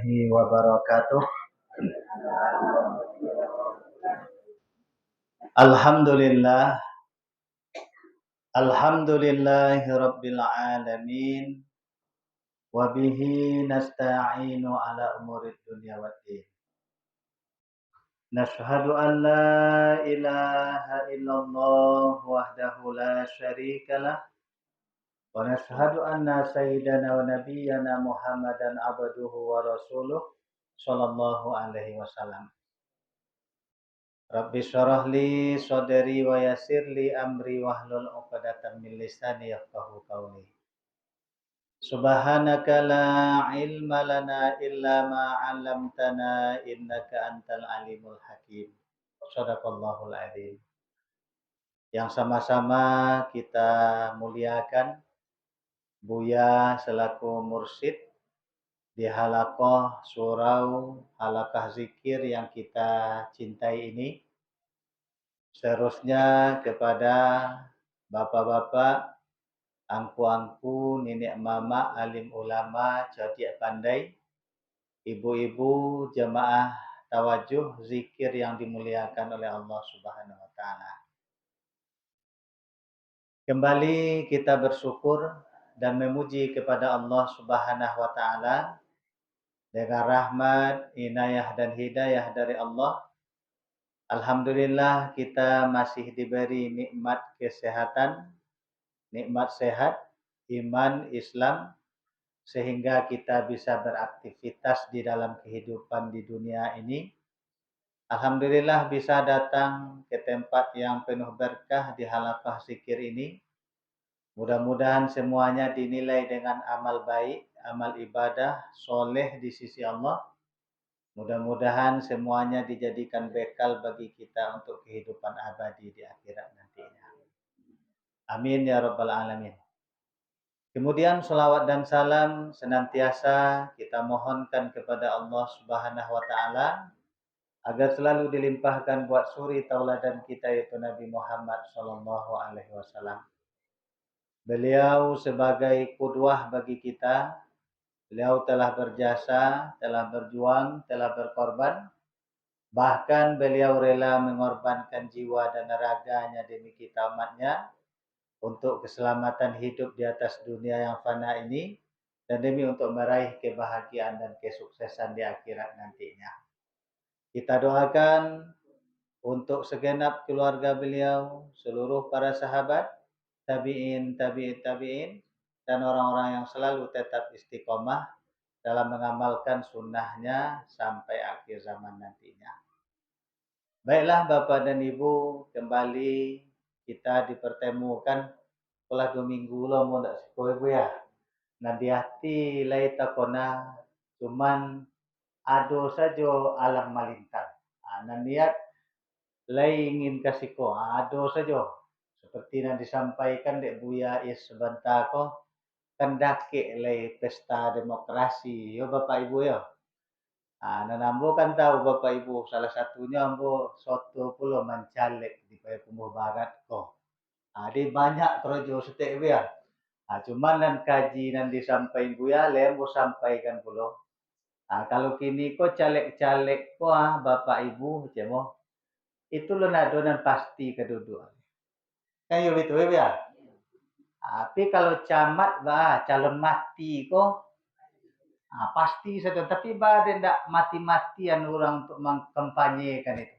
warahmatullahi wabarakatuh. Alhamdulillah, alhamdulillahi rabbil alamin. Wa bihi nasta'inu ala umurid dunya waddin. Nashhadu an la ilaha illallah wahdahu la syarikalah. Wa nashhadu anna sayyidana wa nabiyyana Muhammadan abduhu wa rasuluh sallallahu alaihi wasallam. Rabbi syrah li sadri wa yassir li amri wahlul 'uqdatam min lisani yafqahu qawli. Subhanaka la ilma lana illa ma 'allamtana innaka antal alimul hakim. Shadaqallahul adzim. Yang sama-sama kita muliakan Buya selaku mursyid di halaqah surau, halaqah zikir yang kita cintai ini. Seterusnya kepada bapak-bapak, angku-angku, nenek mama, alim ulama, cerdik pandai, ibu-ibu, jemaah tawajuh, zikir yang dimuliakan oleh Allah Subhanahu wa taala. Kembali kita bersyukur dan memuji kepada Allah Subhanahu wa taala dengan rahmat, inayah dan hidayah dari Allah. Alhamdulillah kita masih diberi nikmat kesehatan, nikmat sehat, iman, Islam, sehingga kita bisa beraktivitas di dalam kehidupan di dunia ini. Alhamdulillah bisa datang ke tempat yang penuh berkah di halaqah zikir ini. Mudah-mudahan semuanya dinilai dengan amal baik, amal ibadah, soleh di sisi Allah. Mudah-mudahan semuanya dijadikan bekal bagi kita untuk kehidupan abadi di akhirat nantinya. Amin ya rabbal alamin. Kemudian salawat dan salam senantiasa kita mohonkan kepada Allah Subhanahu wa taala agar selalu dilimpahkan buat suri tauladan kita yaitu Nabi Muhammad sallallahu alaihi wasallam. Beliau sebagai qudwah bagi kita. Beliau telah berjasa, telah berjuang, telah berkorban. Bahkan beliau rela mengorbankan jiwa dan raganya demi kita umatnya untuk keselamatan hidup di atas dunia yang fana ini dan demi untuk meraih kebahagiaan dan kesuksesan di akhirat nantinya. Kita doakan untuk segenap keluarga beliau, seluruh para sahabat, tabi'in, dan orang-orang yang selalu tetap istiqomah dalam mengamalkan sunnahnya sampai akhir zaman nantinya. Baiklah Bapak dan Ibu, kembali kita dipertemukan setelah 2 minggu lo mau ndak sekolah Ibu ya. Nanti hati lai takona cuman ado saja alang malintang. Niat lai ingin kasih ko ado saja. Seperti yang disampaikan Dek Buya is sebentar ko kendake lai pesta demokrasi. Yo Bapak Ibu ya. Nambo kan tahu Bapak Ibu, salah satunya ambo soto pulo mencalek di Payakumbuh Barat ko. Di banyak projo setek ya. Cuman nan kaji nan disampaikan Buya, lembo sampaikan pulo. Kalau kini ko caleg-caleg ko Bapak Ibu, cemo itu lo nadonan pasti kedua-dua. Kan yo itu ya. Tapi kalau camat calon mati ko pasti saja, tapi badan tidak mati-matian orang untuk mengkampanyekan itu.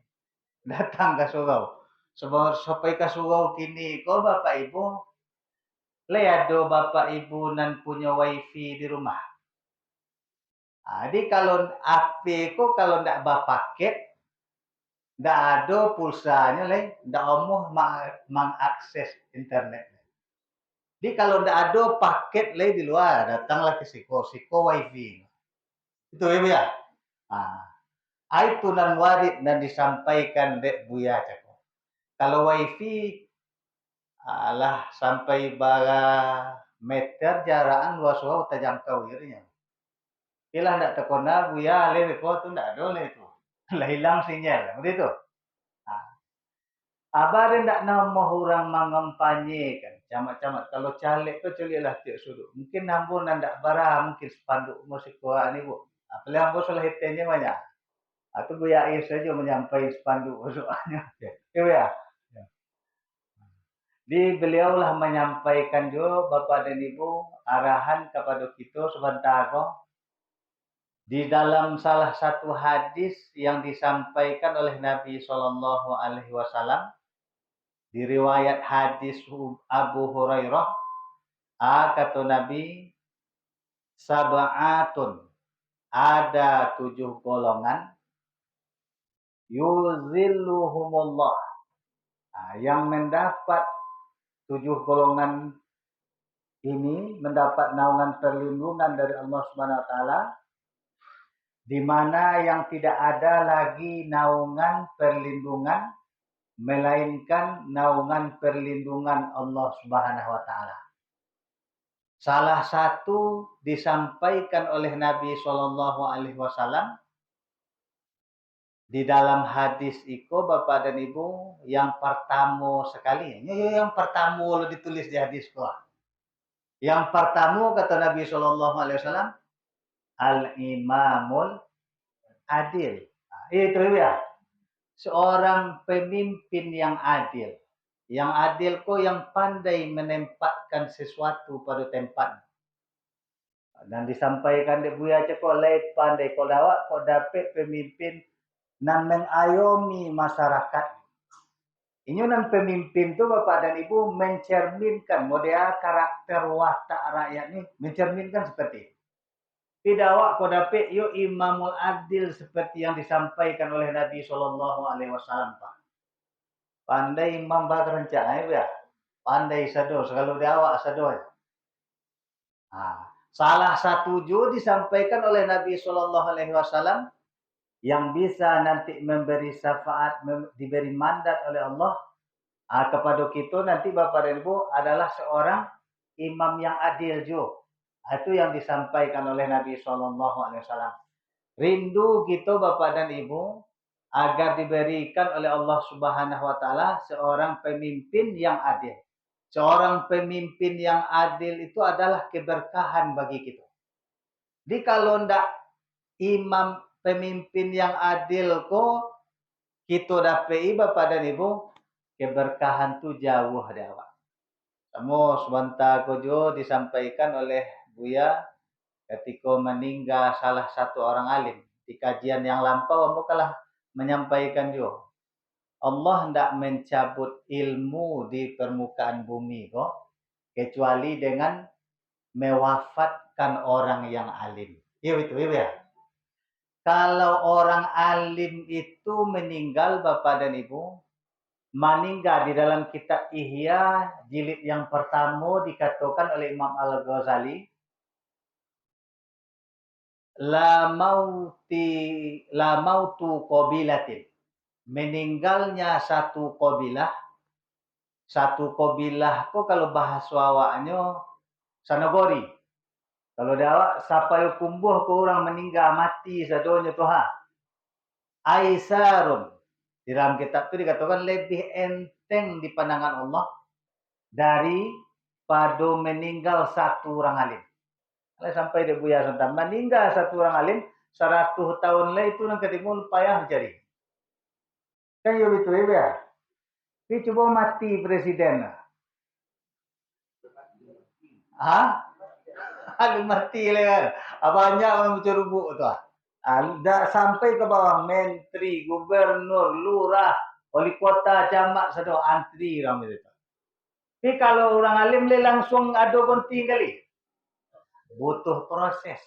Datang ke surau. Sampai ke surau kini, kau Bapak Ibu, ada Bapak Ibu nan punya wifi di rumah. Jadi kalau HP ko kalau tidak paket, tidak ada pulsanya, tidak omuh mengakses internet. Jadi kalau tidak ada paket di luar, datanglah ke siko wifi. Itu ya. Itu nan warid dan disampaikan Dek Buya Cako. Kalau wifi sampai bara meter jarakan luas wow terjangkau dirinya. Kila ndak terkona Buya lewe ko tu ndak ada itu. Lah hilang sinyal, begitu. Abare ndak nama orang mengampanyekan camat-camat kalau caleg tu celilah tiak sudut. Mungkin nampun ndak bara mungkin spanduk musik kuat ni Bu. Beliau bos lah hitenya banyak. Atau Buya Is saja menyampaikan spanduk soalnya. Ya, ya. Di beliaulah menyampaikan juga Bapak dan Ibu arahan kepada kita sebentar kok. Di dalam salah satu hadis yang disampaikan oleh Nabi Shallallahu Alaihi Wasallam, di riwayat hadis Abu Hurairah, kata Nabi, sab'atun, ada 7 golongan, yuzilluhumullah, yang mendapat 7 golongan ini mendapat naungan perlindungan dari Allah Subhanahu Wa Taala, di mana yang tidak ada lagi naungan perlindungan melainkan naungan perlindungan Allah Subhanahu Wa Taala. Salah satu disampaikan oleh Nabi Shallallahu Alaihi Wasallam di dalam hadis itu, Bapak dan Ibu, yang pertama sekali, yang pertama lo ditulis di hadis itu. Yang pertama kata Nabi Shallallahu Alaihi Wasallam, al-imamul adil. Itu ya, seorang pemimpin yang adil. Yang adil kok yang pandai menempatkan sesuatu pada tempatnya. Dan disampaikan di Buya Ceko, pandai kau dapat kau dapat pemimpin nan mengayomi masyarakat. Ini nan pemimpin tu Bapak dan Ibu mencerminkan model karakter watak rakyat ini, mencerminkan seperti itu. Tidak awak kau dapat yuk imamul adil seperti yang disampaikan oleh Nabi Shallallahu Alaihi Wasallam, Pak. Pandai imam berencana ya, pandai sado, kalau dia awak sado ya. Salah satu juga disampaikan oleh Nabi Shallallahu Alaihi Wasallam yang bisa nanti memberi syafaat, diberi mandat oleh Allah kepada kita nanti Bapak dan Ibu adalah seorang imam yang adil juga. Itu yang disampaikan oleh Nabi Shallallahu Alaihi Wasallam. Rindu kita Bapak dan Ibu agar diberikan oleh Allah Subhanahu Wa Taala seorang pemimpin yang adil. Seorang pemimpin yang adil itu adalah keberkahan bagi kita. Jadi kalau ndak imam pemimpin yang adil kok kita dapat Bapak dan Ibu, keberkahan tu jauh dari awak. Kamu sebentar kojo disampaikan oleh Buya ketika meninggal salah satu orang alim. Di kajian yang lampau kamu kalah menyampaikan juga. Allah hendak mencabut ilmu di permukaan bumi kok, kecuali dengan mewafatkan orang yang alim. Iya itu ya. Kalau orang alim itu meninggal Bapak dan Ibu, meninggal di dalam kitab Ihya jilid yang pertama dikatakan oleh Imam Al-Ghazali, la mautu qabilatin, meninggalnya satu qabilah. Satu qabilah kok kalau bahasa awaknya sanagori. Kalau dia sampai kumbuh ke orang meninggal mati sadonya Tuhan. Aisarun. Di dalam kitab itu dikatakan lebih enteng di pandangan Allah dari pada meninggal satu orang alim. Kalau sampai dia Buya Santan meninggal satu orang alim, 100 tahun lah itu yang ketemu payah cari. Kan ya betul ya. Dia coba mati presiden. Alim mati lah. Banyak orang bercerubuk tu. Dah sampai ke bawah menteri, gubernur, lurah, wali kota, camat, sedang antri orang itu. Tapi kalau orang alim le langsung ada ganti kali. Butuh proses.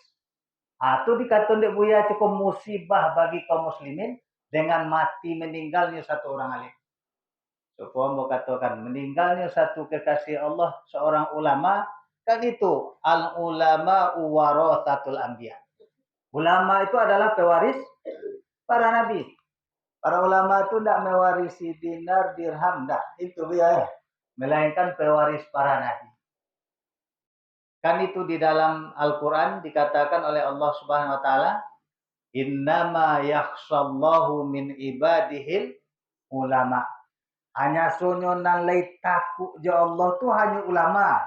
Itu dikatakan dek Buya cukup musibah bagi kaum muslimin dengan mati meninggalnya satu orang alim. Supaya mau katakan meninggalnya satu kekasih Allah seorang ulama, kan itu al ulama warathatul anbiya. Ulama itu adalah pewaris para nabi. Para ulama itu tidak mewarisi dinar, dirham, tidak. Itu ya. Melainkan pewaris para nabi. Kan itu di dalam Al-Quran dikatakan oleh Allah Subhanahu Wa Taala, innama yakhshallahu min ibadihil ulama. Hanya sunyonan lay takut ya Allah tu hanya ulama.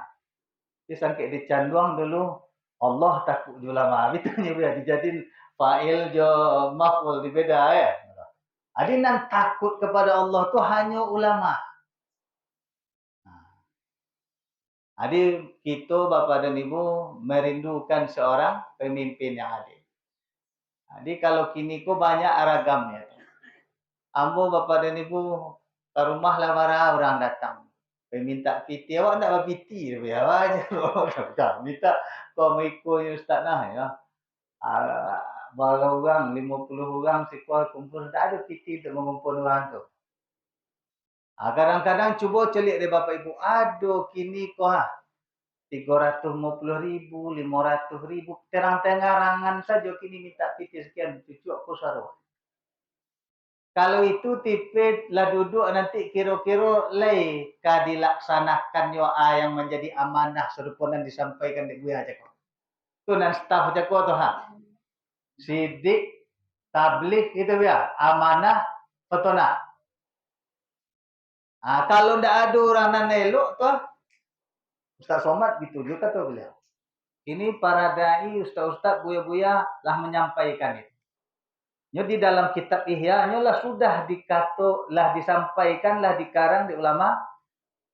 Jadi sampai dicanduang dulu Allah takut ulama. Itu ya dijadiin Fa'il jo maf'ul dibeda ya. Jadi nan takut kepada Allah tu hanya ulama. Jadi kita Bapak dan Ibu merindukan seorang pemimpin yang adil. Jadi kalau kini ko banyak ragamnya. Ambo Bapak dan Ibu ke rumah lah marah orang datang. Minta piti, awak nak berpiti dia aja. Minta kau mengikut Ustaz nah ya. Berapa orang, 50 orang sekolah kumpul, tak ada piti untuk mengumpul orang tu. Kadang-kadang cuba celik dari Bapak Ibu, aduh kini kau 350.000, 500.000, terang-terangan saja kini minta piti sekian, cucu aku saruh. Kalau itu tipe lah duduk nanti kira-kira lay ka dilaksanakan yo yang menjadi amanah seruponan disampaikan di gue aja kok. Tu nan staff aja kok tu ha. Sidik tabligh itu ya, amanah petona. Kalau ndak ada orang nan elok tu Ustaz Somad gitu juga tuh beliau. Ini para dai, ustaz-ustaz, buya-buya lah menyampaikan itu. Di dalam kitab Ihya lah sudah dikato, lah disampaikan, lah dikarang di ulama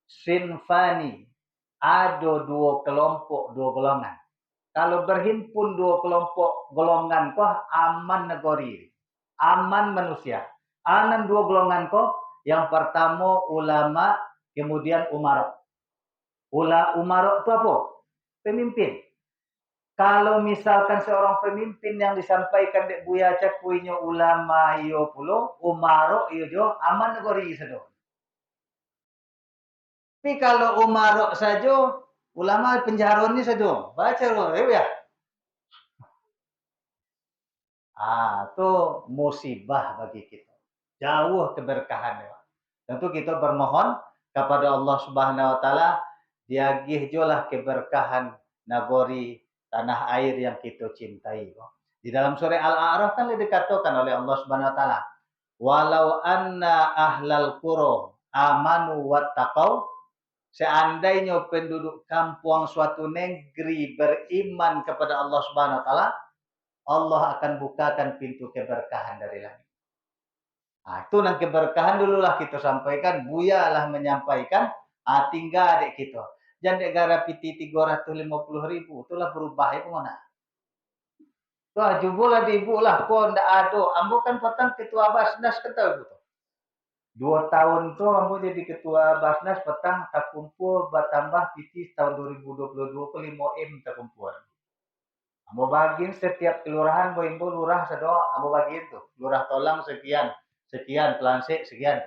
sinfani. Ada dua kelompok, dua golongan. Kalau berhimpun dua kelompok golongan kok aman negeri, aman manusia. Anan dua golongan kok, yang pertama ulama, kemudian umarok. Umarok itu apa? Pemimpin. Kalau misalkan seorang pemimpin yang disampaikan dek Buya Cakuinya ulama iyo pulo, umarok iyo jo aman negeri sedo. Tapi kalau umarok saja, ulama penjara ini saja. Baca loh, ya. Itu musibah bagi kita. Jauh keberkahan. Tentu kita bermohon kepada Allah Subhanahu Wa Taala, diagih jolah keberkahan nagori tanah air yang kita cintai. Di dalam surah Al-A'raf kan dikatakan oleh Allah Subhanahu Wa Taala, walau anna ahlal qura amanu wattaqau, seandainya penduduk kampung suatu negeri beriman kepada Allah Subhanahu Wa Taala, Allah akan bukakan pintu keberkahan dari langit. Itu nang keberkahan dululah kita sampaikan, Buya lah menyampaikan, tinggal adik kita. Jangan negara piti 350.000, itulah berubah itu mana? Tuh jubulah di ibu lah, kok ndak ada. Ambo kan petang ketua Basnas kan tahu itu. 2 tahun tuh ambo jadi ketua Basnas, petang tak kumpul bertambah piti tahun 2022 ke 5M tak kumpul. Ambo bagiin setiap kelurahan, Bo lurah sedo, ambo bagiin tuh. Lurah Tolang sekian, Pelansik sekian.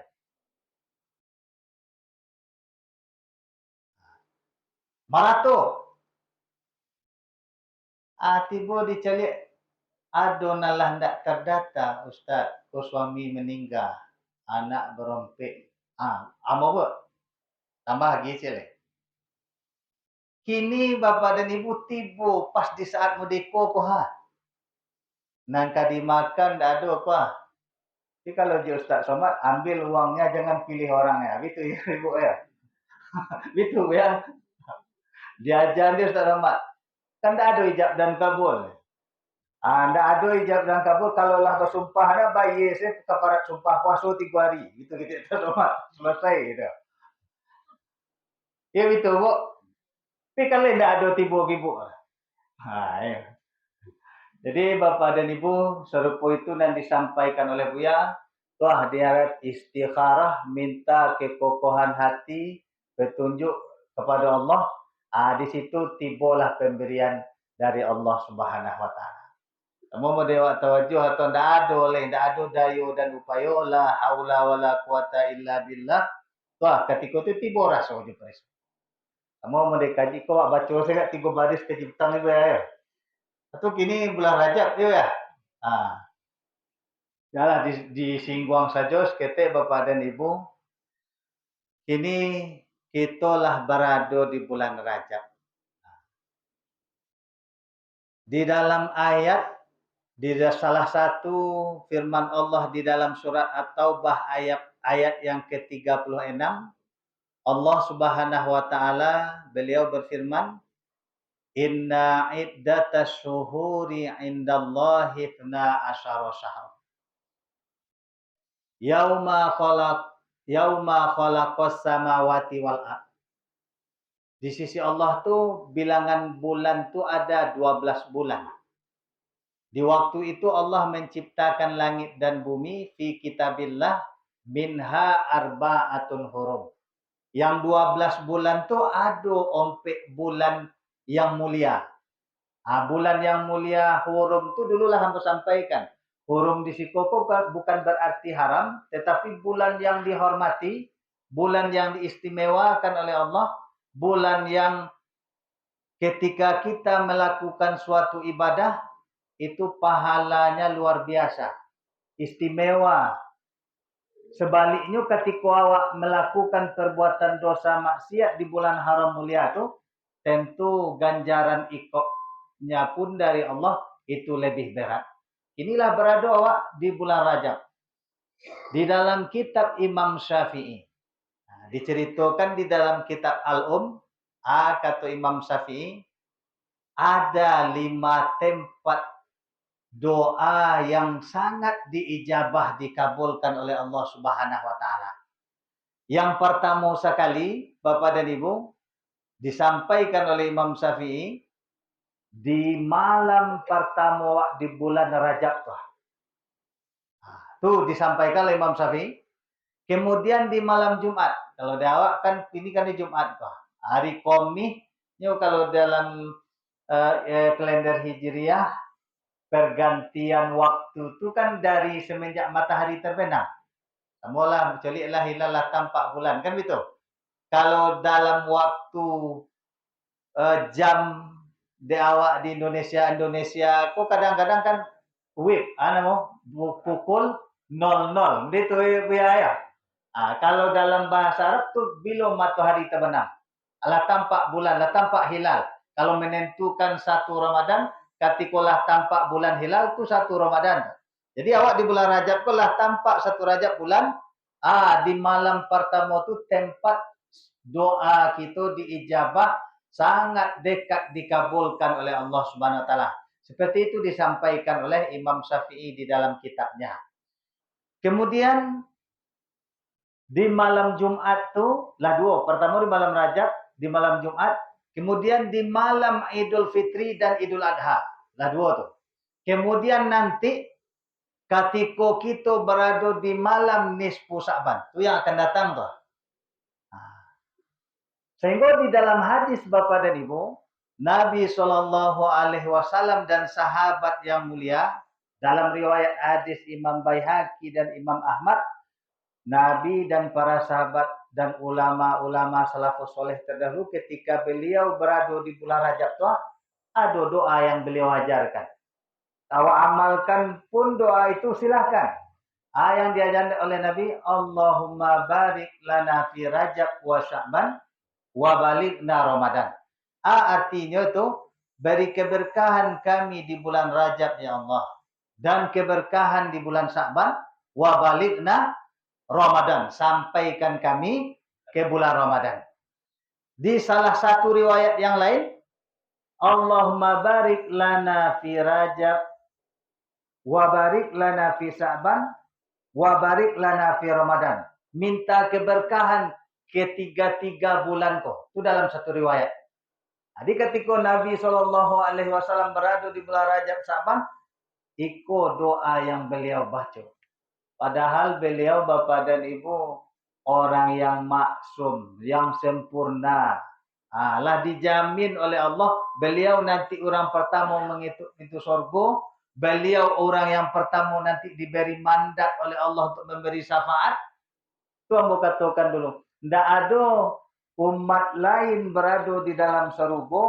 Marato. Tiba dicalik adonalah ndak terdata, Ustaz. Ko suami meninggal, anak berompek. Amo bu, tambah lagi cile. Kini bapak dan ibu tiba pas di saat mudeko ko ha. Nangka dimakan ndak ada apa. Jadi kalau Ustaz Somad ambil uangnya, jangan pilih orangnya. Gitu ya ibu ya. Gitu ya. Diajar dia Ustaz Somad. Kan ndak ada ijab dan kabul. Ndak ada ijab dan kabul, kalau lah bersumpah ada bayi saya keparat sumpah puasa 3 hari. Gitu Ustaz Somad. Selesai gitu. Ya gitu bu. Tapi kalau ndak ada tiba-tiba. Ya. Jadi Bapak dan Ibu, serupa itu dan disampaikan oleh Buya, wah dia istikharah, minta kekokohan hati, petunjuk kepada Allah. Di situ tibalah pemberian dari Allah Subhanahu Wa Taala. Mau dewa tawajuh atau ndak ada oleh, ndak ada dayu dan upaya, la haula wala quwata illa billah. Wah, ketika itu tiba rasa je pres. Mau dikaji kau baca saya 3 baris ke petang ibu ya. Atau kini bulan Rajab ya. Yalah disinggung saja seketik Bapak dan Ibu. Kini kita lah berada di bulan Rajab. Di dalam ayat, di salah satu firman Allah di dalam surat At-Taubah ayat yang ke-36, Allah Subhanahu Wa Taala beliau berfirman, Inna iddatas syuhuri indallahi 12 syahr. Yauma khalaqas samawati wal ard. Di sisi Allah tuh bilangan bulan tuh ada 12 bulan. Di waktu itu Allah menciptakan langit dan bumi fi kitabillah minha arba'atun hurum. Yang 12 bulan tuh ada ompek bulan yang mulia. Bulan yang mulia hurum tuh dululah hamba sampaikan. Hurum di Sikoko bukan berarti haram, tetapi bulan yang dihormati, bulan yang diistimewakan oleh Allah, bulan yang ketika kita melakukan suatu ibadah, itu pahalanya luar biasa, istimewa. Sebaliknya ketika awak melakukan perbuatan dosa maksiat di bulan haram mulia itu, tentu ganjaran ikoknya pun dari Allah itu lebih berat. Inilah berada awak di bulan Rajab. Di dalam kitab Imam Syafi'i. Diceritakan di dalam kitab kata Imam Syafi'i, ada 5 tempat doa yang sangat diijabah, dikabulkan oleh Allah Subhanahu wa taala. Yang pertama sekali, Bapak dan Ibu, disampaikan oleh Imam Syafi'i di malam pertama di bulan Rajab tuh. Tuh disampaikan oleh Imam Syafi'i. Kemudian di malam Jumat. Kalau di awak kan ini kan di Jumat tuh. Hari Komihnya kalau dalam kalender Hijriah, pergantian waktu itu kan dari semenjak matahari terbenam. Semualah kecuali hilal tampak bulan kan begitu. Kalau dalam waktu jam di awak di Indonesia kok kadang-kadang kan pukul 00 gitu ya. Kalau dalam bahasa Arab tuh bila matahari terbenam, lah tampak bulan, lah tampak hilal. Kalau menentukan 1 Ramadan, katikolah tampak bulan hilal itu 1 Ramadan. Jadi awak di bulan Rajab lah tampak 1 Rajab bulan. Di malam pertama itu tempat doa kita diijabah, sangat dekat dikabulkan oleh Allah Subhanahu wa taala. Seperti itu disampaikan oleh Imam Syafi'i di dalam kitabnya. Kemudian di malam Jumat itu lah 2. Pertama di malam Rajab, di malam Jumat. Kemudian di malam Idul Fitri dan Idul Adha. Lah 2 tuh. Kemudian nanti ketika kita berada di malam nisfu Sa'ban. Itu yang akan datang tuh. Sehingga di dalam hadis Bapak dan Ibu, Nabi SAW dan sahabat yang mulia, dalam riwayat hadis Imam Baihaqi dan Imam Ahmad, Nabi dan para sahabat dan ulama-ulama salafus soleh terdahulu ketika beliau berada di bulan Rajab itu, ada doa yang beliau ajarkan. Awak amalkan pun doa itu silahkan. Yang diajarkan oleh Nabi, Allahumma barik lana fi Rajab wa Sya'ban wa balighna Ramadan. Artinya itu, beri keberkahan kami di bulan Rajab ya Allah, dan keberkahan di bulan Sya'ban, wa balighna Ramadan, sampaikan kami ke bulan Ramadan. Di salah satu riwayat yang lain, Allahumma barik lana fi Rajab wa barik lana fi Sya'ban wa barik lana fi Ramadan. Minta keberkahan ketiga-tiga bulan kok. Itu dalam satu riwayat. Jadi ketika Nabi SAW berada di bulan Rajab Sya'ban, ikut doa yang beliau baca. Padahal beliau Bapak dan Ibu orang yang maksum, yang sempurna. Lah dijamin oleh Allah, beliau nanti orang pertama mengitu pintu surga, beliau orang yang pertama nanti diberi mandat oleh Allah untuk memberi syafaat. Itu ambo katakan dulu. Tidak ada umat lain berada di dalam surga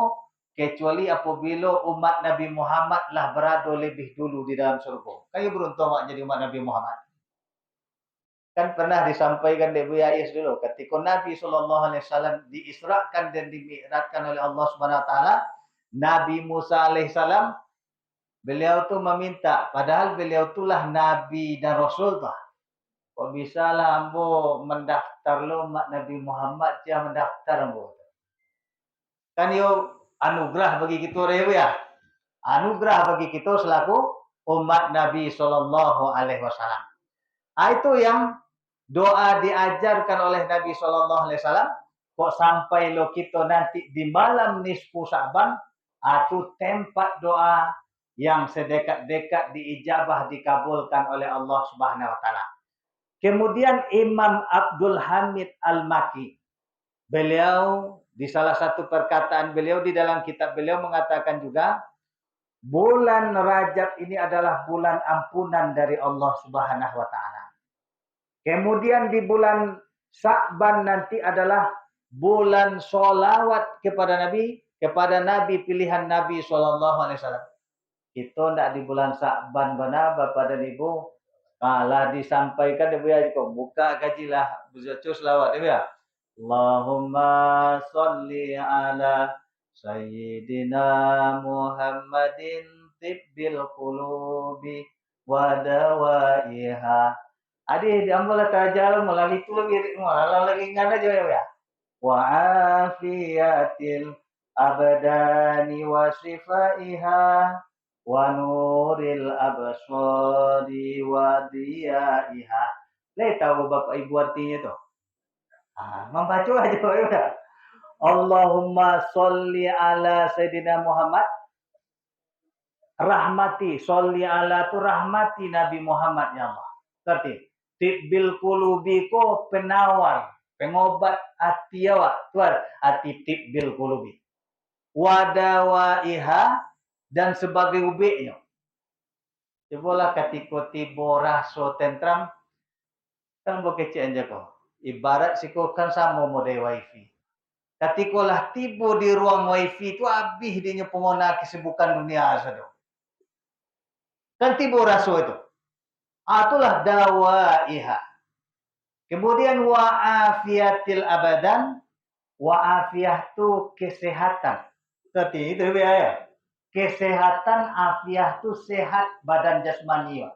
kecuali apabila umat Nabi Muhammad lah berada lebih dulu di dalam surga. Kayu beruntung jadi umat Nabi Muhammad. Kan pernah disampaikan di Buya Is dulu, ketika Nabi SAW diisrakan dan dimi'rajkan oleh Allah Subhanahu Wa Taala, Nabi Musa alaihissalam, beliau tuh meminta, padahal beliau itulah Nabi dan Rasul tuh. Kok bisa lah ambo mendaftar lo umat Nabi Muhammad, dia mendaftar ambo. Kan yo anugerah bagi kita ya. Anugerah bagi kita selaku umat Nabi Sallallahu Alaihi Wasallam. Itu yang doa diajarkan oleh Nabi Sallallahu Alaihi Wasallam. Kok sampai lo kita nanti di malam nisfu Sya'ban, itu tempat doa yang sedekat-dekat diijabah dikabulkan oleh Allah Subhanahu Wa Taala. Kemudian Imam Abdul Hamid Al-Maki, beliau di salah satu perkataan beliau di dalam kitab beliau mengatakan juga, bulan Rajab ini adalah bulan ampunan dari Allah Subhanahu Wa Taala. Kemudian di bulan Sya'ban nanti adalah bulan sholawat kepada Nabi pilihan Nabi Sallallahu Alaihi Wasallam. Itu tidak di bulan Sya'ban benar Bapak dan Ibu. Malah disampaikan dia kok buka kajilah baca selawat dia. Allahumma sholli ala Sayyidina Muhammadin tibbil qulubi wa dawaiha. Adi diambil tajal melalui itu lagi ngana aja ya. Wa afiyatil abdani wa shifaiha wa nuril absari wa diyaiha. Le tahu Bapak Ibu artinya tuh? Membaca aja ya. Allahumma sholli ala Sayyidina Muhammad. Rahmati, sholli ala tu rahmati Nabi Muhammad ya Allah. Berarti tibbil qulubi ko penawar, pengobat hati awak, tuar hati tibbil qulubi. Wadawaiha dan sebagai ubeknya. Cobalah ketika tiba rasa tentram, kan bokece aja kok. Ibarat siko kan sama model wifi. Ketika lah tiba di ruang wifi itu habis dia pengona kesibukan dunia saja. Kan tiba rasa itu. Itulah dawaiha. Kemudian wa'afiyatil abadan. Wa'afiyah itu kesehatan. Seperti itu ya. Kesehatan, afiah itu sehat badan jasmani.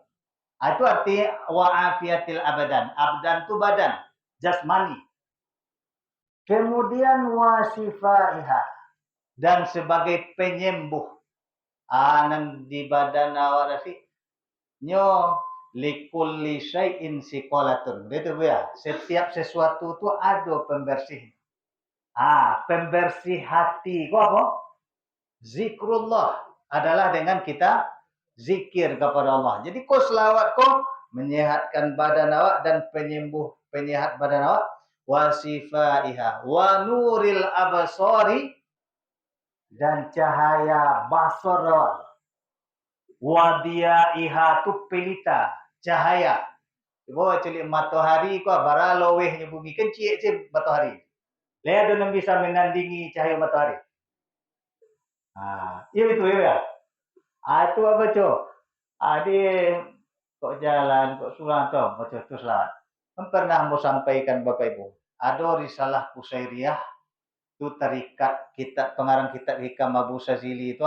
Itu arti wa'afiyatil abadan. Abdan itu badan. Jasmani. Kemudian wasifaiha. Dan sebagai penyembuh. Nang di badan awak nasi. Nyo likulli syai'in siqalatun. Itu ya. Setiap sesuatu itu ada pembersih. Pembersih hati. Kok apa? Zikrullah adalah dengan kita zikir kepada Allah. Jadi kau selawat kau menyehatkan badan awak dan penyehat badan awak. Wasifaiha wa nuril absari dan cahaya basar awak. Wadiyaiha tu pelita cahaya. Coba celik matahari kau bara lowehnya bumi kan cik matahari. Dia belum bisa menandingi cahaya matahari. Iya itu ya. Itu apa cok? Kok jalan, kok sulang tuh, baca terus lah. Pernah mau sampaikan Bapak Ibu. Ada risalah Qusairiyah itu terikat kita pengarang kitab Hikam Abu Sazili itu.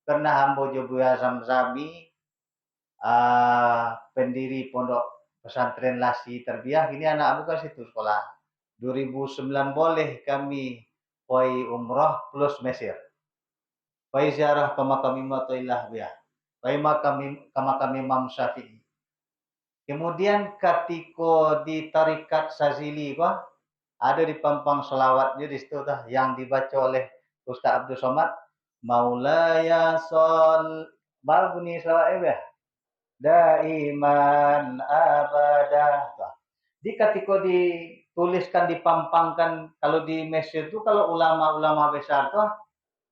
Pernah Hambo Jobuya Zamzami, pendiri pondok pesantren Lasi Terbiah. Ini anak bukan situ sekolah. 2009 boleh kami pergi umrah plus Mesir. Pergi ziarah ke makam Imamullah Bia. Pergi makam Imam Syafi'i. Kemudian ketika di tarikat Sazili ada di pampang selawatnya di situ yang dibaca oleh Ustaz Abdul Somad. Maulaya sol baru bunyi selawatnya ya. Daiman abadah. Di ketika dituliskan dipampangkan kalau di Mesir itu kalau ulama-ulama besar tuh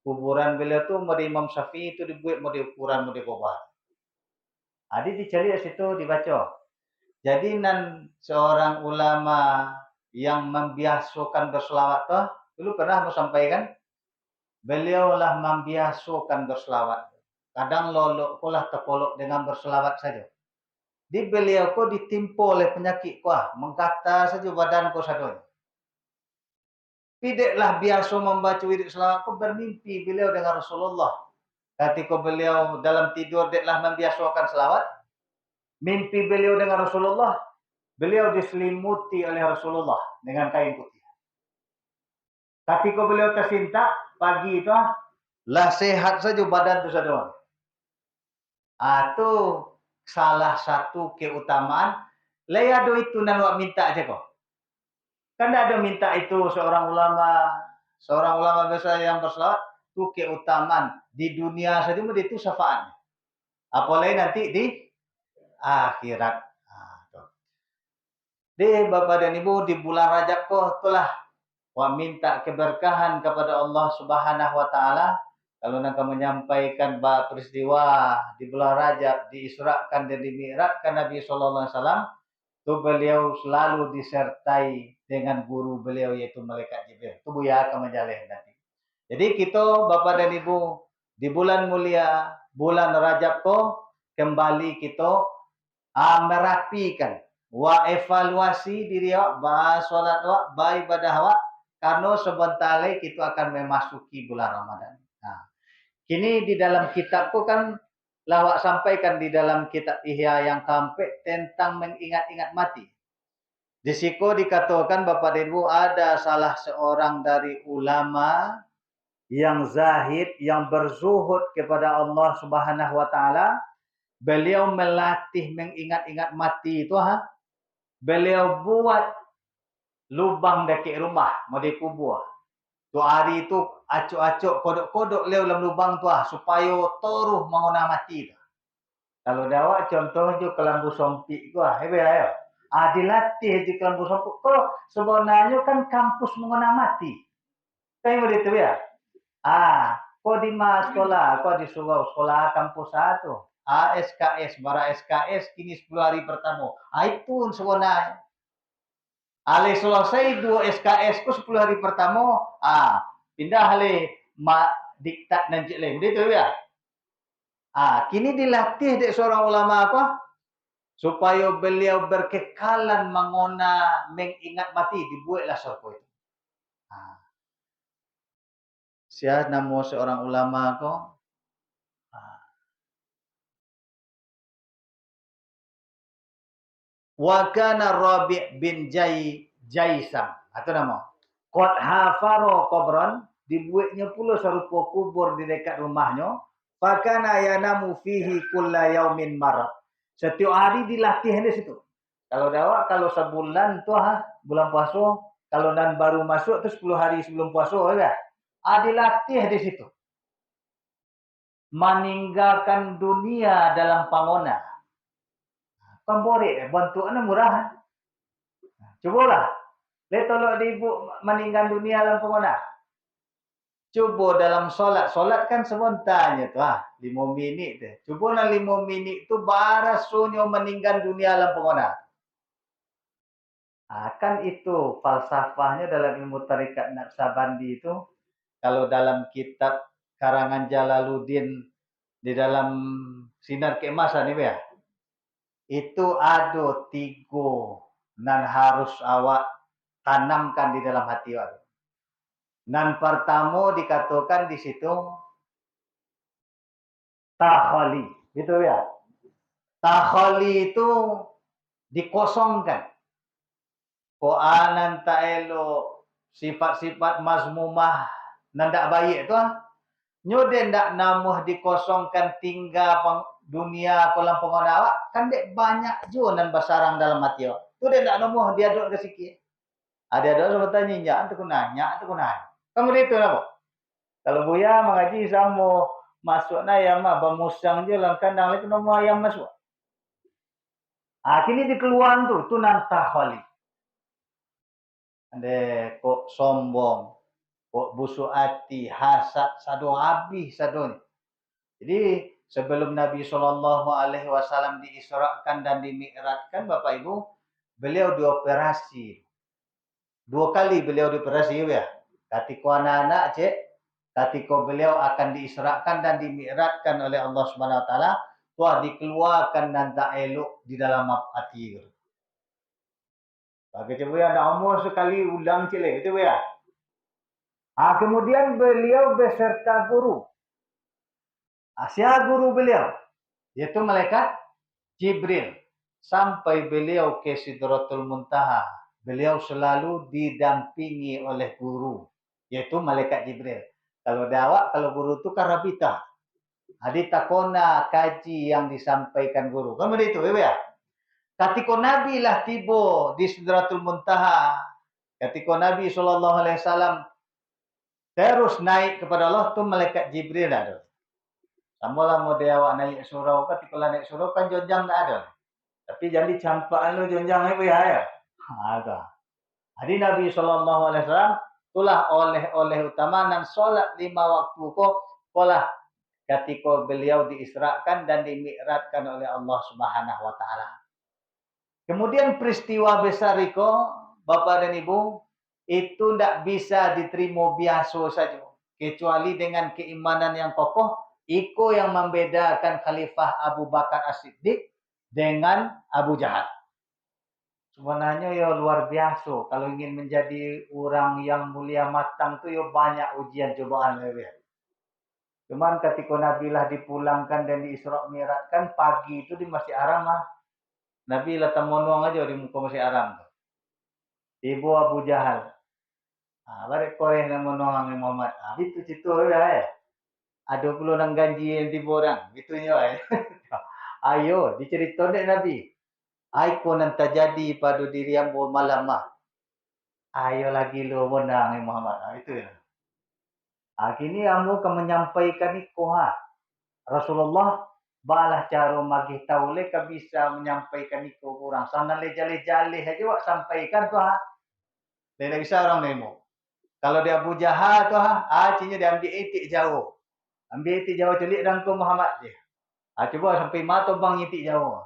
kuburan beliau tuh mau di Imam Syafi'i itu dibuat mau di ukuran mau di kubah. Dicari di situ dibaca. Jadi seorang ulama yang membiasakan berselawat tuh dulu pernah mau sampaikan. Beliau lah membiasakan berselawat. Kadang lolok terpolok dengan berselawat saja. Di beliau kok ditimpa oleh penyakit mengkata saja badan kau sadonya. Tidaklah biasa membaca wirid selawat kau bermimpi beliau dengan Rasulullah. Ketika beliau dalam tidur tidaklah membiasakan selawat. Mimpi beliau dengan Rasulullah. Beliau diselimuti oleh Rasulullah dengan kain putih. Ketika beliau tersinta pagi itu Lah sehat saja badan tu sadon. Tu salah satu keutamaan. Leado itu nan wak minta aja kok. Kan ada minta itu seorang ulama besar yang berselawat itu keutamaan di dunia saja itu syafaat. Apalagi nanti di akhirat. Di Bapak dan Ibu di bulan Rajab kok telah minta keberkahan kepada Allah Subhanahu wa taala kalau nak menyampaikan peristiwa di bulan Rajab diisrakan dan dimi'rajkan Nabi sallallahu alaihi wasallam itu beliau selalu disertai dengan guru beliau yaitu malaikat Jibril. Itu Buya akan menjalin nanti. Jadi kita Bapak dan Ibu di bulan mulia bulan Rajab kok kembali kita merapikan evaluasi diri awak, solat awak, ibadah awak, karena sebentar lagi kita akan memasuki bulan Ramadan. Nah, kini di dalam kitabku kan lawak sampaikan di dalam kitab Ihya yang keempat tentang mengingat-ingat mati. Di situ dikatakan Bapak dan Ibu ada salah seorang dari ulama yang zahid, yang berzuhud kepada Allah Subhanahu wa taala. Beliau melatih mengingat-ingat mati itu beliau buat lubang dekat rumah mau dikubur. Tu hari itu acuk-acuk kodok-kodok leo dalam lubang tu supaya toruh mengona mati tu. Kalau dawak contoh je kelambu sompik tu hebe ayo. Dilatih di kelambu sompik kok sebenarnya kan kampus mengona mati. Kayak begitu ya. Kau di sekolah, kau di sekolah kampus satu. SKS, bara SKS kini 10 hari pertama. Itu sebenarnya. Ale selesai 2 SKS ku 10 hari pertama, pindah ale diktat dan cik lain. Begitu ya. Kini dilatih dek seorang ulama apa? Supaya beliau berkekalan mengingat mati, dibuatlah surga itu. Siapa nama seorang ulama kok? Wa kana Rabi' bin Jaisam. Itu nama. Qad hafaro qabran, dibuatnya pula serupa kubur di dekat rumahnya. Fakana yanamu fihi kulla yaumin marad. Setiap hari dilatih di situ. Kalau dawak kalau sebulan tu bulan puasa, kalau dan baru masuk tu 10 hari sebelum puasa ya. Dilatih di situ. Meninggalkan dunia dalam pangona. Pembori bantuannya murah. Cobalah. Tolong ibu meninggal dunia dalam pengona. Coba dalam solat. Solat kan sebentarnya tu 5 minit tu. Coba dalam 5 minit tu barasunya meninggal dunia dalam pengona. Kan itu falsafahnya dalam ilmu tarikat Naqsabandi itu. Kalau dalam kitab karangan Jalaluddin di dalam Sinar Keemasan ini ya. Itu ada 3 nan harus awak tanamkan di dalam hati awak. Nan pertama dikatakan di situ takhali, gitu ya. Takhali itu dikosongkan. Koanan taelo sifat-sifat mazmumah nandak baik itu nyoden ndak namuh dikosongkan tinggal dunia kolam pengguna awak kan dek banyak jo nan basarang dalam hati awak. Tu dek ndak namuh dia dok ke sikit. Ada sebetulnya nyak tu kunanya, Kamu itu apa? Kalau Buya mengaji sama masuk na ayam bermusang je dalam kandang lagi nombor ayam masuk. Kini dikeluaran tu nan takhali. Ade kok sombong, kok busuk hati, hasad, sado habis sado ni. Jadi sebelum Nabi Shallallahu Alaihi Wasallam diisrakan dan dimi'rajkan, Bapak Ibu, beliau dioperasi. 2 kali beliau dioperasi ya. Ketika anak-anak ketika beliau akan diisrakan dan dimi'rajkan oleh Allah Subhanahu Wa Taala, dikeluarkan dan tak elok di dalam hati. Bagi coba ya, ada umur sekali ulang cilik itu ya. Kemudian beliau beserta guru. Siapa guru beliau? Yaitu malaikat Jibril. Sampai beliau ke Sidratul Muntaha. Beliau selalu didampingi oleh guru. Yaitu malaikat Jibril. Kalau dawak, kalau guru itu karabita. Adi takona kaji yang disampaikan guru. Kan begitu, ya? Ketika Nabi lah tiba di Sidratul Muntaha, ketika Nabi SAW terus naik kepada Allah, tu malaikat Jibril ada. Sama mau dia awak naik surau, ketika naik surau kan jonjang tak ada. Tapi jadi campaan lu jonjang itu ya. Ada. Jadi Nabi SAW itulah oleh utama dan solat 5 waktu kok pola ketika beliau diisrakan dan dimi'ratkan oleh Allah Subhanahu wa taala. Kemudian peristiwa besar itu, Bapak dan Ibu, itu tidak bisa diterima biasa saja. Kecuali dengan keimanan yang kokoh, itu yang membedakan Khalifah Abu Bakar As-Siddiq dengan Abu Jahal. Sebenarnya ya luar biasa. Kalau ingin menjadi orang yang mulia matang tu ya banyak ujian cobaan. Cuman ketika Nabi lah dipulangkan dan diisra' mi'rajkan, pagi itu di Masjid Haram Nabi letak monong aja di muka Masjid Haram. Ibu Abu Jahal. Balik koreh yang monong Muhammad. Itu situ ya. Ada puluh nang ganji yang tiba orang. Gitunya ya. Ayo diceritakan dek Nabi. Aiko nan terjadi pada diri yang malam Ayo lagi lo menang Muhammad. Itu ya. Kini kamu akan menyampaikan itu Rasulullah balah cara magih taule ka bisa menyampaikan itu kurang. Sana lejale-jale aja wak sampaikan tu Tidak bisa orang nemo. Kalau dia Abu Jahal tu cinya dia ambil itik jauh. Ambil itik jauh celik dan ke Muhammad dia. Coba sampai mata bang itik jauh.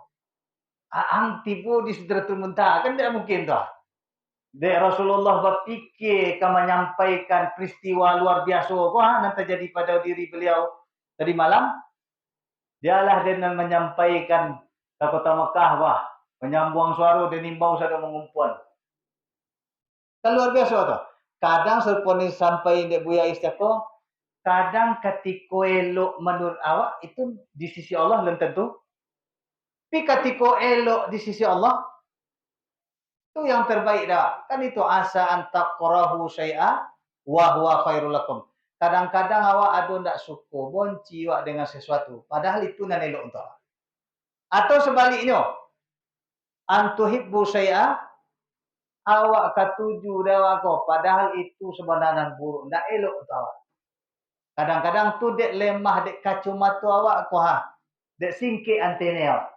Ang tibu di Sidratul Muntaha kan tidak mungkin tu. Dek Rasulullah berfikir akan menyampaikan peristiwa luar biasa yang terjadi pada diri beliau tadi malam. Dialah dia menyampaikan ke kota Mekah menyambung suara dan nimbau sudah mengumpul. Kan luar biasa tu. Kadang serponi sampai dek Buya Istiqo, kadang ketika elok menurut awak itu di sisi Allah belum tentu. Tapi ketika elok di sisi Allah itu yang terbaik dah. Kan itu asa antaqrahu syai'a wa huwa khairul lakum. Kadang-kadang awak ada ndak suka bonci awak dengan sesuatu, padahal itu nan elok untuk awak. Atau sebaliknya, antuhibbu syai'a awak katuju dah awak, padahal itu sebenarnya buruk, ndak elok untuk awak. Kadang-kadang tu dek lemah dek kacamata awak dek singkir antena awak.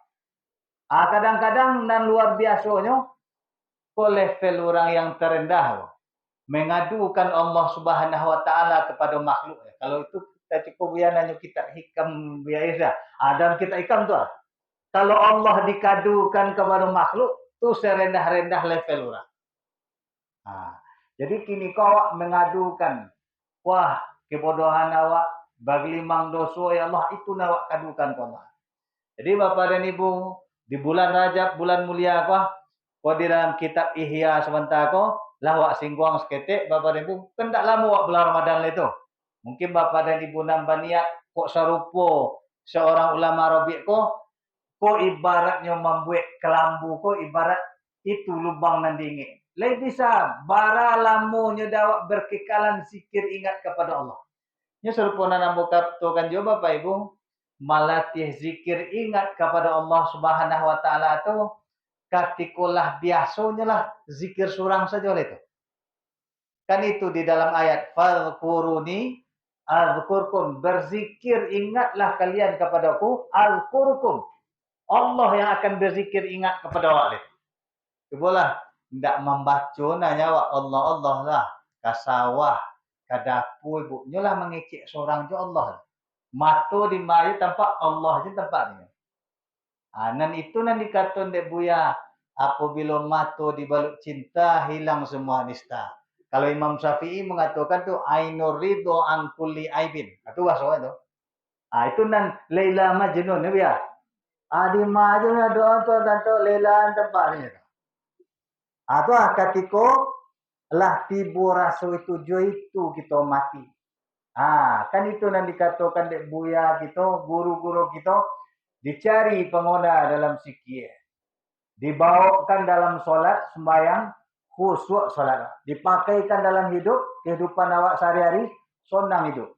Kadang-kadang dan luar biasanya ke level orang yang terendah mengadukan Allah Subhanahu wa taala kepada makhluk. Kalau itu kita cukup nanya kitab hikam biasa. Dalam kitab hikam tu. Kalau Allah dikadukan kepada makhluk, tu serendah-rendah level orang. Jadi kini kau mengadukan, wah kebodohan awak bagi limang dosa ya Allah itu nawak kadukan ke Allah. Jadi Bapak dan Ibu di bulan Rajab bulan mulia di dalam kitab Ihya sebentar lah wak singguang seketik Bapak dan Ibu kan tak lama wak bulan Ramadan itu. Mungkin Bapak dan Ibu nambah niat kok serupa seorang ulama Rabi' kok ibaratnya membuat kelambu ibarat itu lubang nan dingin. Lain bisa bara lamunya dawak berkekalan zikir ingat kepada Allah. Nya serupa nambah kaptokan juga Bapak Ibu malatih zikir ingat kepada Allah Subhanahu wa taala itu katikulah biasanya lah zikir surang saja oleh itu. Kan itu di dalam ayat fadhkuruni azkurkum, berzikir ingatlah kalian kepadaku azkurkum. Allah yang akan berzikir ingat kepada wak. Cobalah tidak membaca nanya wak Allah lah kasawah kadapu ibunya lah mengecek seorang je Allah. Mata di mari tampak Allah je tampaknya. Nan itu nan dikatakan dek Buya, apabila mata dibalut cinta hilang semua nista. Kalau Imam Syafi'i mengatakan tu ainur ridho an kulli aibin. Itu bahasa itu. Itu nan Laila Majnun ya. Di majnun doa tu tanto Laila tempatnya. Atau ketika lah tibu rasa itu jo itu kita mati. Kan itu nan dikatakan dek Buya kita, guru-guru kita dicari pengoda dalam zikir. Dibawakan dalam solat sembahyang khusyuk solat. Dipakaikan dalam hidup kehidupan awak sehari-hari sonang hidup.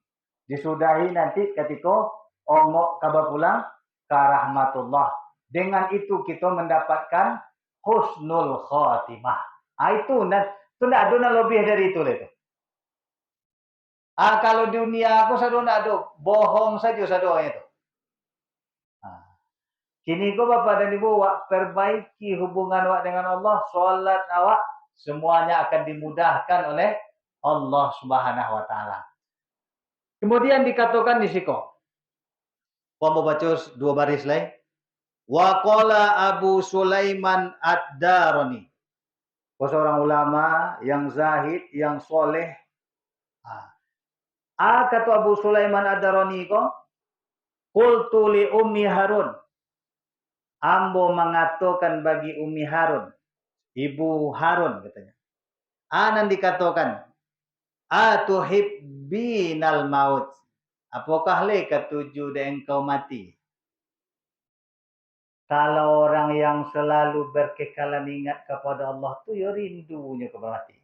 Disudahi nanti ketika ongok kabar pulang ke rahmatullah. Dengan itu kita mendapatkan husnul khatimah. Itu tidak ada lebih dari itu. Kalau dunia aku sadu nak ada bohong saja sadu itu. Kini ko Bapak dan Ibu wak perbaiki hubungan wak dengan Allah, solat awak semuanya akan dimudahkan oleh Allah Subhanahu wa taala. Kemudian dikatakan di siko. Kau mau baca dua baris lain. Wa qala Abu Sulaiman Ad-Darani. Seorang ulama yang zahid, yang soleh. Kata Abu Sulaiman Ad-Darani ko, qultu li Ummi Harun. Ambo mengatakan bagi Ummi Harun, Ibu Harun katanya. Anan dikatakan, atuhibbinal maut. Apakah le ketujuh dan engkau mati? Kalau orang yang selalu berkekalan ingat kepada Allah tu ya rindunya kepada mati.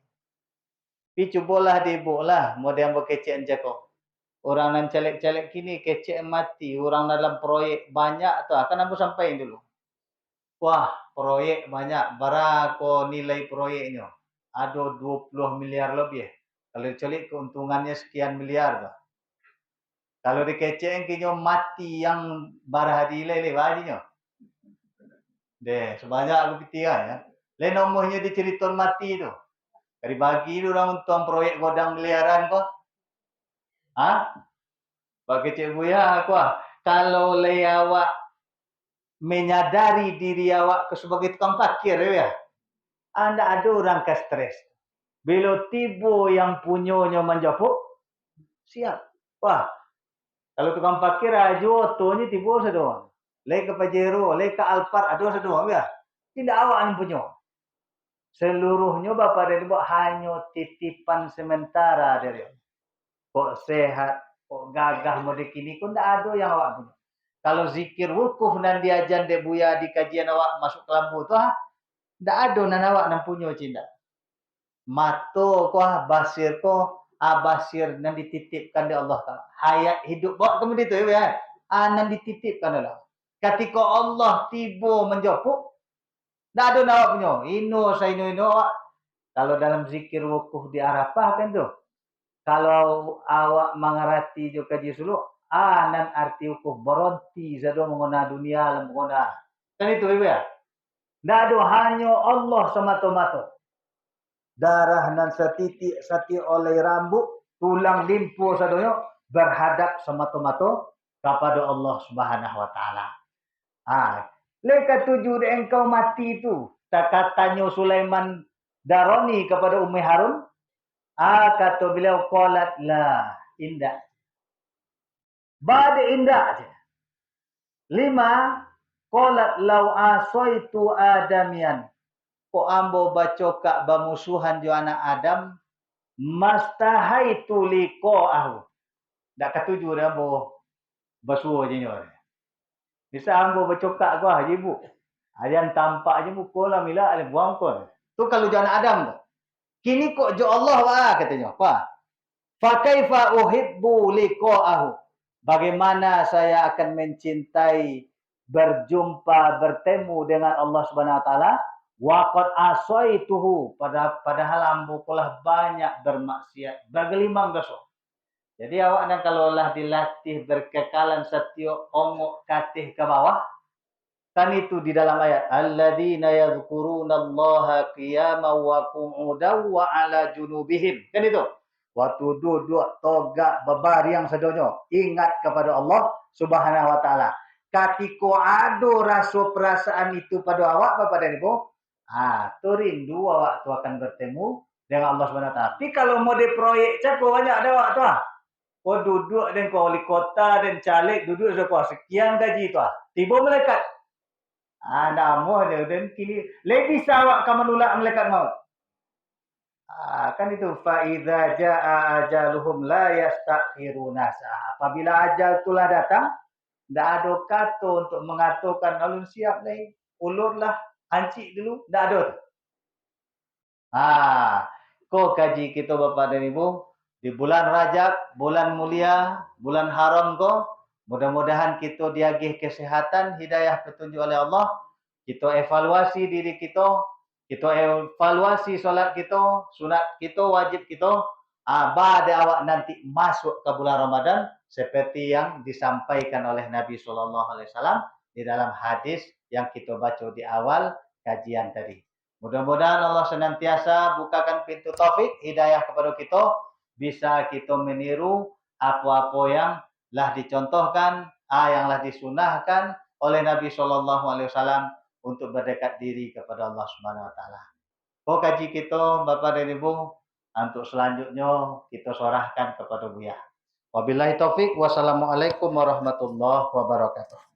Tapi cubalah dibuatlah model berkecek jeko. Orang nan celek-celek kini kecek mati, orang dalam proyek banyak tu akan aku sampaikan dulu. Wah, proyek banyak, berapa nilai proyeknya? Ada 20 miliar lebih. Kalau dicelik keuntungannya sekian miliar tu. Kalau dikecek kinyo mati yang barahadi le bajinya. Deh, sebanyak aku pikiran ya. Le nomornya diceriton mati tu. Dari bagi tu orang untung proyek godang miliaran kok. Bagi cik buya aku kalau le awak menyadari diri awak sebagai tukang parkir ya. Anda ada orang ke stres. Bila tiba yang punyanya menjapuk, siap. Wah, kalau tukang parkir aja otonya tiba sedoang. Le ke Pajero, le ke Alphard ada sedoang ya. Tidak awak yang punya. Seluruhnya Bapak dan Ibu hanya titipan sementara dari. Kok sehat, kok gagah mode kini pun tidak ada yang awak punya. Kalau zikir wukuf dan diajan de buya di kajian awak masuk ke lampu tu tidak ada nan awak nan punya cinta. Mato ko basir ko basir nan dititipkan di Allah Taala. Hayat hidup buat kemudian itu ya. Nan dititipkan Allah. Ketika Allah tiba menjapuk, tidak ada nak punya. Ino awak. Kalau dalam zikir wukuf di Arafah kan tu. Kalau awak mengerti juga di sulu, nan arti wukuf berhenti sado mengona dunia mengona. Kan itu ya. Tidak ada hanya Allah semata-mata. Darah nan setitik sati oleh rambut, tulang limpu sadonya berhadap semata-mata kepada Allah Subhanahu wa taala. Leka tujuh engkau mati itu. Tak katanya Sulaiman Darani kepada Ummi Harun. Kata beliau qalat la indah. Bada indah aja. 5 qalat law asaitu adamian. Ko ambo baca kak bamusuhan jo anak Adam mastahaitu liqa'ahu. Dak ketujuh dah ambo basuh je nyor. Bisa ambo baca kak gua haji bu. Ayan tampak je muka lah mila ale buang kon. Tu kalau jo anak Adam tu. Kini kok jo Allah wah katanya. Wah. Fa kaifa uhibbu liqa'ahu. Bagaimana saya akan mencintai berjumpa bertemu dengan Allah Subhanahu wa taala? Waqad asaituhu padahal ambo telah banyak bermaksiat bergelimang dosa. Jadi awak nak kalau lah dilatih berkekalan setiap ongok katih ke bawah kan itu di dalam ayat alladzina yadhkurunallaha qiyaman wa qu'udan wa ala junubihim kan itu waktu duduk togak berbaring sedonyo ingat kepada Allah Subhanahu wa taala. Ketika ada rasa perasaan itu pada awak Bapak dan Ibu, tu rindu awak tu akan bertemu dengan Allah Subhanahu wa taala. Tapi kalau mau di proyek cak banyak ada awak tu kau duduk dan kau wali kota dan caleg duduk sekian gaji tu tiba malaikat. Namu dia dan kini lagi awak akan menolak malaikat maut. Kan itu fa idza jaa ajaluhum la yastakhiruna sa'a. Apabila ajal itulah datang, tidak ada kata untuk mengatakan alun siap ni, ulurlah, hancik dulu, tidak ada. Kau kaji kita Bapak dan Ibu, di bulan Rajab, bulan mulia, bulan haram ko, mudah-mudahan kita diagih kesehatan, hidayah petunjuk oleh Allah, kita evaluasi diri kita evaluasi solat kita, sunat kita, wajib kita, pada awak nanti masuk ke bulan Ramadan, seperti yang disampaikan oleh Nabi SAW di dalam hadis yang kita baca di awal kajian tadi. Mudah-mudahan Allah senantiasa bukakan pintu taufik, hidayah kepada kita, bisa kita meniru apa-apa yang lah dicontohkan, yang lah disunahkan oleh Nabi SAW untuk berdekat diri kepada Allah Subhanahu Wa Taala. Kaji kita, Bapak dan Ibu, untuk selanjutnya kita sorahkan kepada Buya. Wabillahi taufik, wassalamualaikum warahmatullahi wabarakatuh.